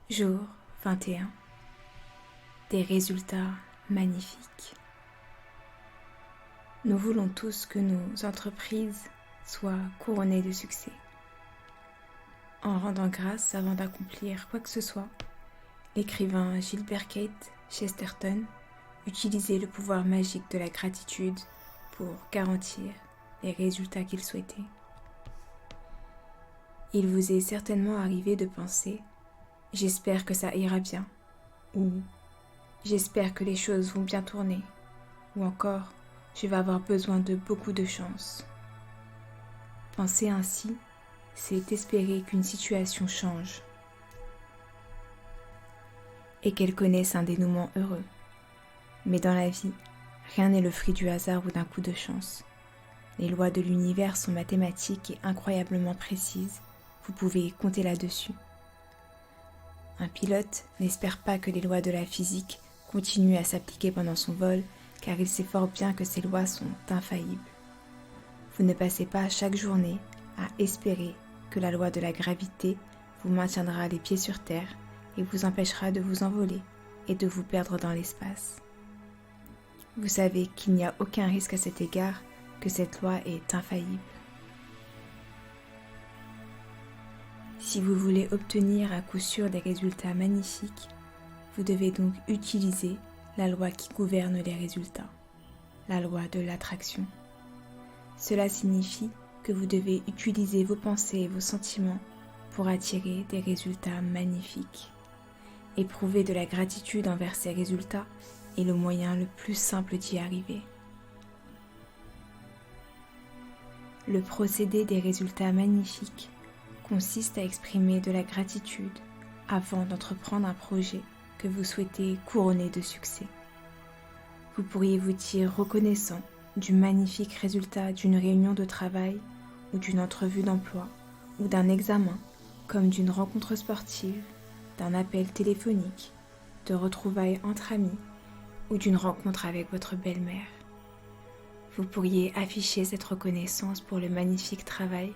Jour 21. Des résultats magnifiques. Nous voulons tous que nos entreprises soient couronnées de succès. En rendant grâce avant d'accomplir quoi que ce soit, l'écrivain Gilbert Keith Chesterton utilisait le pouvoir magique de la gratitude pour garantir les résultats qu'il souhaitait. Il vous est certainement arrivé de penser « J'espère que ça ira bien » ou « J'espère que les choses vont bien tourner » ou encore « Je vais avoir besoin de beaucoup de chance ». Penser ainsi, c'est espérer qu'une situation change et qu'elle connaisse un dénouement heureux. Mais dans la vie, rien n'est le fruit du hasard ou d'un coup de chance. Les lois de l'univers sont mathématiques et incroyablement précises, vous pouvez compter là-dessus. Un pilote n'espère pas que les lois de la physique continuent à s'appliquer pendant son vol, car il sait fort bien que ces lois sont infaillibles. Vous ne passez pas chaque journée à espérer que la loi de la gravité vous maintiendra les pieds sur terre et vous empêchera de vous envoler et de vous perdre dans l'espace. Vous savez qu'il n'y a aucun risque à cet égard, que cette loi est infaillible. Si vous voulez obtenir à coup sûr des résultats magnifiques, vous devez donc utiliser la loi qui gouverne les résultats, la loi de l'attraction. Cela signifie que vous devez utiliser vos pensées et vos sentiments pour attirer des résultats magnifiques. Éprouver de la gratitude envers ces résultats est le moyen le plus simple d'y arriver. Le procédé des résultats magnifiques consiste à exprimer de la gratitude avant d'entreprendre un projet que vous souhaitez couronner de succès. Vous pourriez vous dire reconnaissant du magnifique résultat d'une réunion de travail ou d'une entrevue d'emploi ou d'un examen, comme d'une rencontre sportive, d'un appel téléphonique, de retrouvailles entre amis ou d'une rencontre avec votre belle-mère. Vous pourriez afficher cette reconnaissance pour le magnifique travail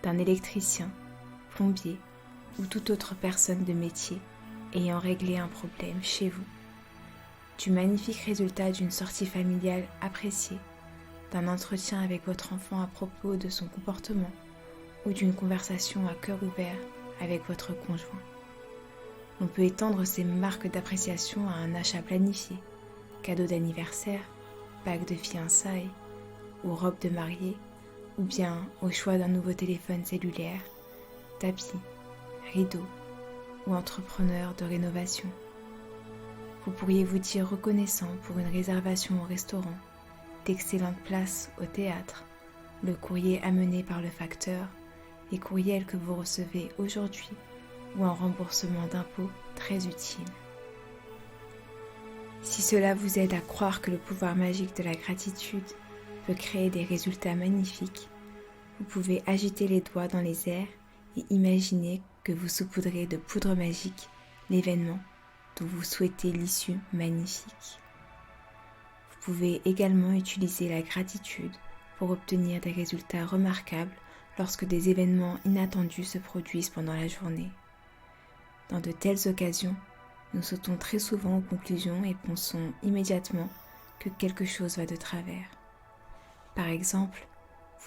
d'un électricien, plombier ou toute autre personne de métier ayant réglé un problème chez vous, du magnifique résultat d'une sortie familiale appréciée, d'un entretien avec votre enfant à propos de son comportement ou d'une conversation à cœur ouvert avec votre conjoint. On peut étendre ces marques d'appréciation à un achat planifié, cadeau d'anniversaire, bague de fiançailles ou robe de mariée, ou bien au choix d'un nouveau téléphone cellulaire, tapis, rideau ou entrepreneur de rénovation. Vous pourriez vous dire reconnaissant pour une réservation au restaurant, d'excellentes places au théâtre, le courrier amené par le facteur, les courriels que vous recevez aujourd'hui ou un remboursement d'impôts très utile. Si cela vous aide à croire que le pouvoir magique de la gratitude peut créer des résultats magnifiques, vous pouvez agiter les doigts dans les airs et imaginer que vous saupoudrez de poudre magique l'événement dont vous souhaitez l'issue magnifique. Vous pouvez également utiliser la gratitude pour obtenir des résultats remarquables lorsque des événements inattendus se produisent pendant la journée. Dans de telles occasions, nous sautons très souvent aux conclusions et pensons immédiatement que quelque chose va de travers. Par exemple,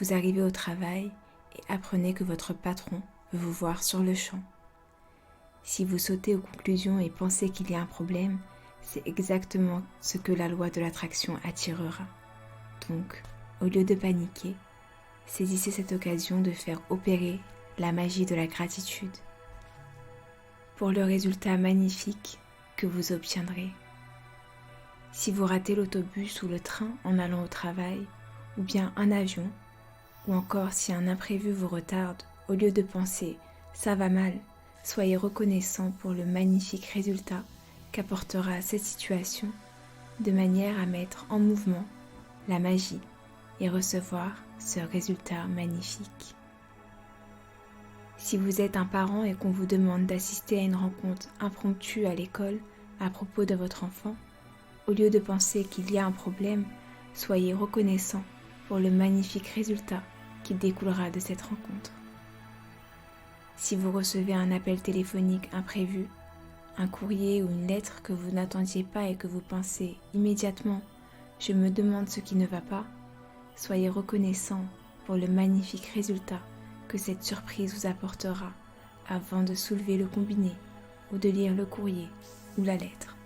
vous arrivez au travail et apprenez que votre patron veut vous voir sur le champ. Si vous sautez aux conclusions et pensez qu'il y a un problème, c'est exactement ce que la loi de l'attraction attirera. Donc, au lieu de paniquer, saisissez cette occasion de faire opérer la magie de la gratitude pour le résultat magnifique que vous obtiendrez. Si vous ratez l'autobus ou le train en allant au travail, ou bien un avion, ou encore si un imprévu vous retarde, au lieu de penser « ça va mal », soyez reconnaissant pour le magnifique résultat qu'apportera cette situation, de manière à mettre en mouvement la magie et recevoir ce résultat magnifique. Si vous êtes un parent et qu'on vous demande d'assister à une rencontre impromptue à l'école à propos de votre enfant, au lieu de penser qu'il y a un problème, soyez reconnaissant pour le magnifique résultat qui découlera de cette rencontre. Si vous recevez un appel téléphonique imprévu, un courrier ou une lettre que vous n'attendiez pas et que vous pensez immédiatement « je me demande ce qui ne va pas », soyez reconnaissant pour le magnifique résultat que cette surprise vous apportera avant de soulever le combiné ou de lire le courrier ou la lettre.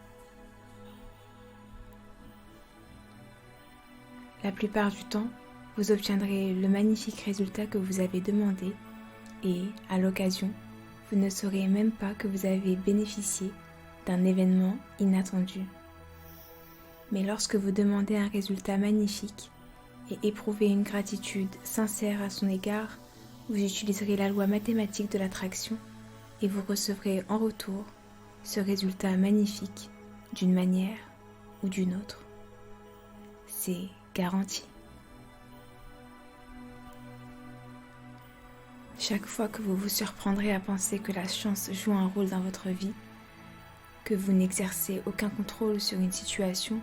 La plupart du temps, vous obtiendrez le magnifique résultat que vous avez demandé et, à l'occasion, vous ne saurez même pas que vous avez bénéficié d'un événement inattendu. Mais lorsque vous demandez un résultat magnifique et éprouvez une gratitude sincère à son égard, vous utiliserez la loi mathématique de l'attraction et vous recevrez en retour ce résultat magnifique d'une manière ou d'une autre. C'est garanti. Chaque fois que vous vous surprendrez à penser que la chance joue un rôle dans votre vie, que vous n'exercez aucun contrôle sur une situation,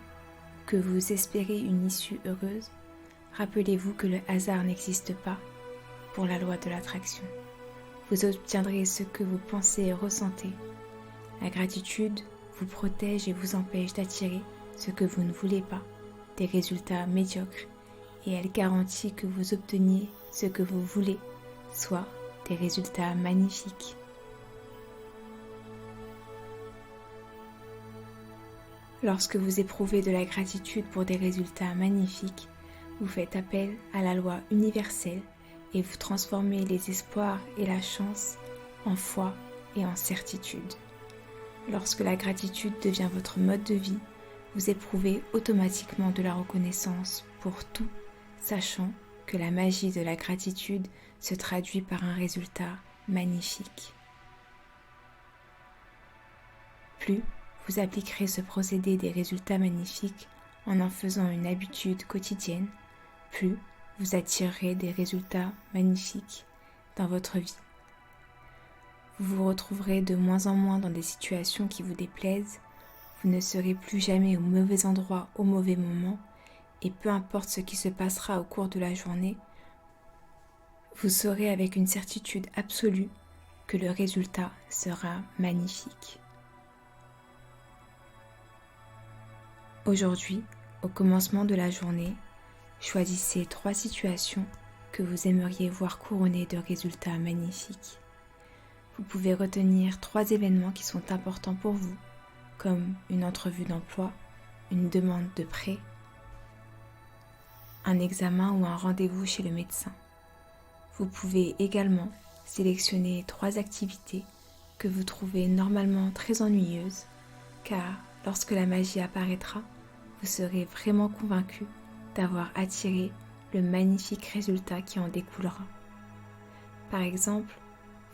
que vous espérez une issue heureuse, rappelez-vous que le hasard n'existe pas pour la loi de l'attraction. Vous obtiendrez ce que vous pensez et ressentez. La gratitude vous protège et vous empêche d'attirer ce que vous ne voulez pas, des résultats médiocres, et elle garantit que vous obteniez ce que vous voulez, soit des résultats magnifiques. Lorsque vous éprouvez de la gratitude pour des résultats magnifiques, vous faites appel à la loi universelle et vous transformez les espoirs et la chance en foi et en certitude. Lorsque la gratitude devient votre mode de vie, vous éprouvez automatiquement de la reconnaissance pour tout, sachant que la magie de la gratitude se traduit par un résultat magnifique. Plus vous appliquerez ce procédé des résultats magnifiques en faisant une habitude quotidienne, plus vous attirerez des résultats magnifiques dans votre vie. Vous vous retrouverez de moins en moins dans des situations qui vous déplaisent, vous ne serez plus jamais au mauvais endroit au mauvais moment, et peu importe ce qui se passera au cours de la journée, vous saurez avec une certitude absolue que le résultat sera magnifique. Aujourd'hui, au commencement de la journée, choisissez 3 situations que vous aimeriez voir couronnées de résultats magnifiques. Vous pouvez retenir 3 événements qui sont importants pour vous, comme une entrevue d'emploi, une demande de prêt, un examen ou un rendez-vous chez le médecin. Vous pouvez également sélectionner 3 activités que vous trouvez normalement très ennuyeuses, car lorsque la magie apparaîtra, vous serez vraiment convaincu d'avoir attiré le magnifique résultat qui en découlera. Par exemple,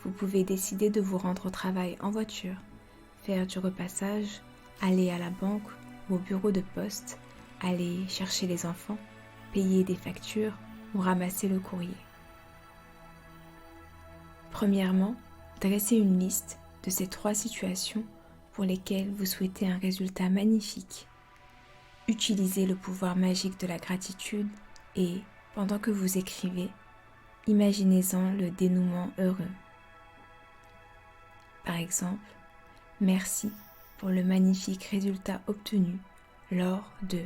vous pouvez décider de vous rendre au travail en voiture, faire du repassage, aller à la banque ou au bureau de poste, aller chercher les enfants, payer des factures ou ramasser le courrier. Premièrement, dressez une liste de ces 3 situations pour lesquelles vous souhaitez un résultat magnifique. Utilisez le pouvoir magique de la gratitude et, pendant que vous écrivez, imaginez-en le dénouement heureux. Par exemple, merci pour le magnifique résultat obtenu lors de...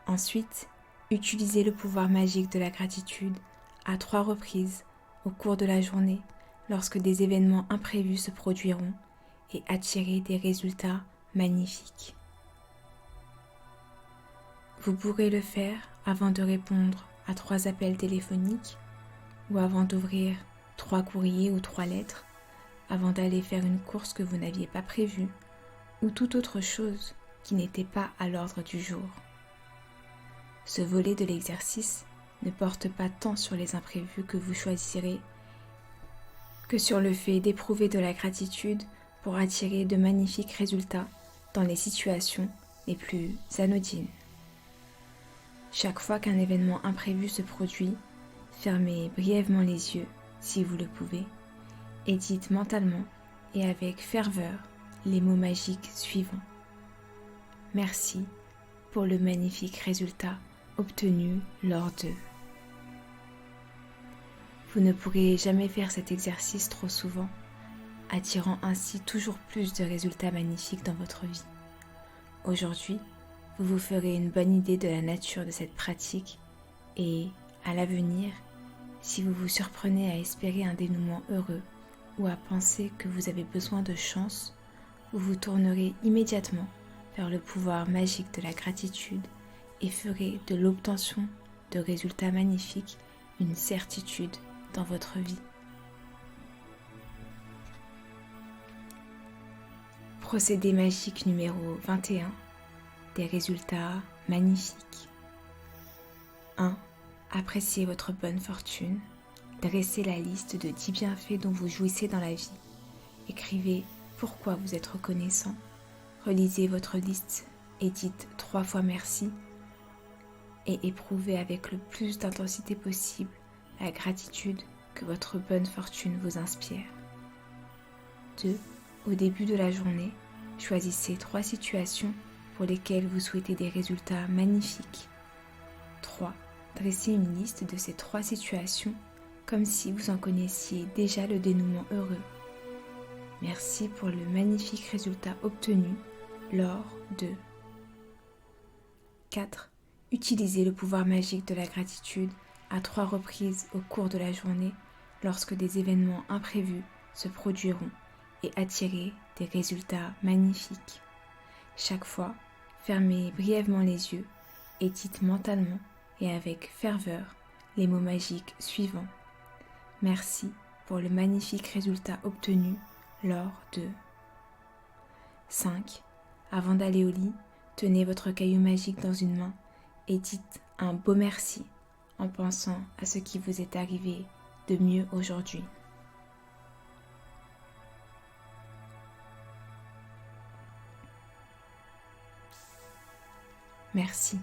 Ensuite, utilisez le pouvoir magique de la gratitude à 3 reprises au cours de la journée lorsque des événements imprévus se produiront et attirez des résultats magnifiques. Vous pourrez le faire avant de répondre à 3 appels téléphoniques ou avant d'ouvrir 3 courriers ou 3 lettres, avant d'aller faire une course que vous n'aviez pas prévue ou toute autre chose qui n'était pas à l'ordre du jour. Ce volet de l'exercice ne porte pas tant sur les imprévus que vous choisirez que sur le fait d'éprouver de la gratitude pour attirer de magnifiques résultats dans les situations les plus anodines. Chaque fois qu'un événement imprévu se produit, fermez brièvement les yeux, si vous le pouvez, et dites mentalement et avec ferveur les mots magiques suivants. Merci pour le magnifique résultat obtenu lors de... Vous ne pourrez jamais faire cet exercice trop souvent, attirant ainsi toujours plus de résultats magnifiques dans votre vie. Aujourd'hui, vous vous ferez une bonne idée de la nature de cette pratique et, à l'avenir, si vous vous surprenez à espérer un dénouement heureux ou à penser que vous avez besoin de chance, vous vous tournerez immédiatement vers le pouvoir magique de la gratitude et ferez de l'obtention de résultats magnifiques une certitude dans votre vie. Procédé magique numéro 21. Des résultats magnifiques. 1. Appréciez votre bonne fortune. Dressez la liste de 10 bienfaits dont vous jouissez dans la vie. Écrivez pourquoi vous êtes reconnaissant. Relisez votre liste et dites 3 fois merci. Et éprouvez avec le plus d'intensité possible la gratitude que votre bonne fortune vous inspire. 2. Au début de la journée, choisissez 3 situations pour lesquelles vous souhaitez des résultats magnifiques. 3. Dressez une liste de ces 3 situations comme si vous en connaissiez déjà le dénouement heureux. Merci pour le magnifique résultat obtenu lors de 4. Utilisez le pouvoir magique de la gratitude à 3 reprises au cours de la journée lorsque des événements imprévus se produiront et attirez des résultats magnifiques. Chaque fois, fermez brièvement les yeux et dites mentalement et avec ferveur les mots magiques suivants. Merci pour le magnifique résultat obtenu lors de 5. Avant d'aller au lit, tenez votre caillou magique dans une main et dites un beau merci en pensant à ce qui vous est arrivé de mieux aujourd'hui. Merci.